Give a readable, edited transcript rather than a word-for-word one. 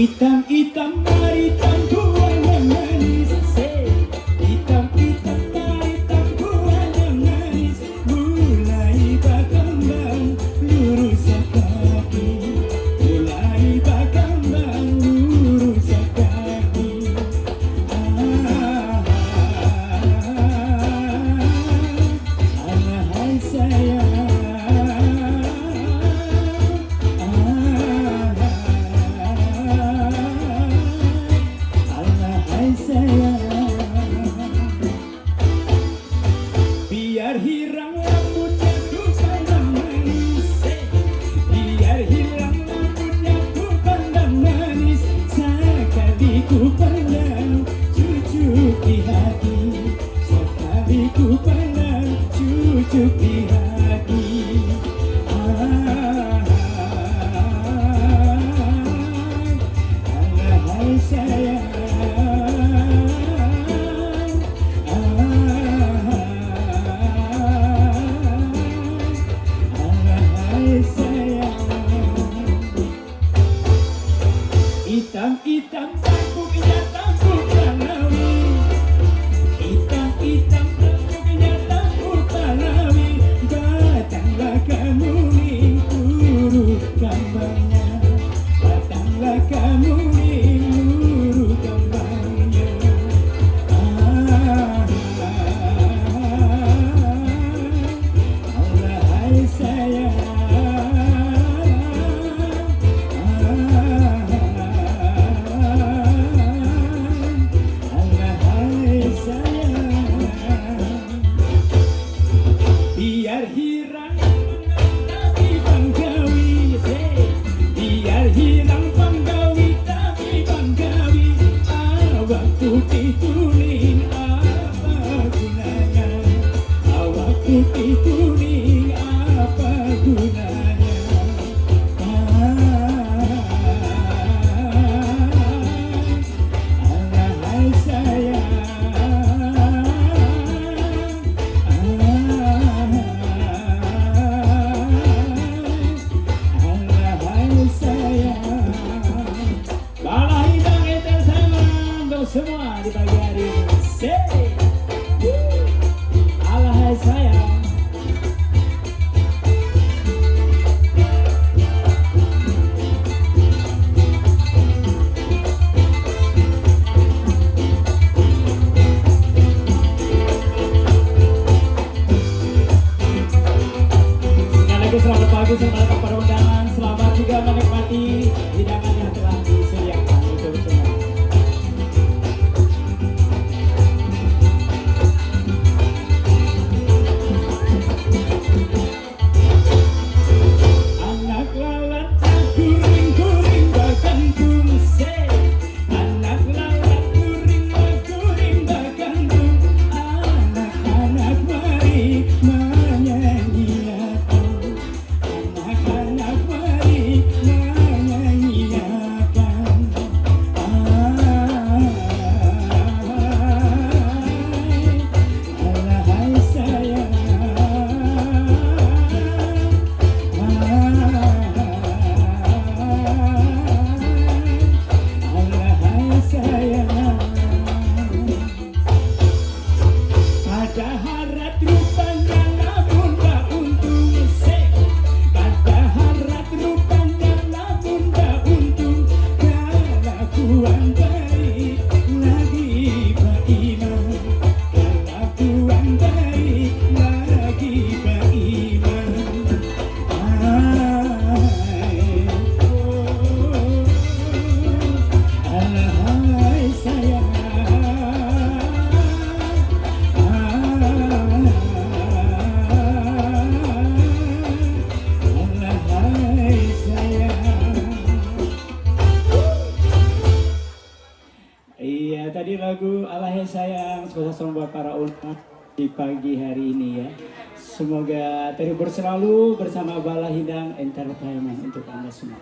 Hitam-hitam maritam buahnya manis, hitam-hitam maritam buahnya manis, mulai berkembang lurus kaki, mulai berkembang lurus kaki. Alahai sayang, biar hilang rambutnya ku pandang manis, biar hilang rambutnya ku pandang manis, sekali ku pandang cucuk di hati, sekali ku pandang cucuk di hati. Alahai sayang, hitam-hitam tangkuknya tangkuk Banawi, hitam-hitam tangkuknya tangkuk Banawi, batanglah kamu ning urut kambangnya, batanglah kamu ning urut kambangnya. Alahai sayang, biar hilang tapi banggawi, biar hilang banggawi tapi banggawi, awak putih kuning apa gunanya, awak putih kuning apa gunanya. Alahai sayang, semua di pagi hari ini. Alahai sayang, sekali lagi selamat pagi, selamat kepada undangan, selamat juga menikmati hidangan yang telah disediakan untuk semua. Tadi lagu Alahai Sayang spesial buat para ulama di pagi hari ini ya. Semoga terhibur selalu bersama Bala Hidang Entertainment untuk Anda semua.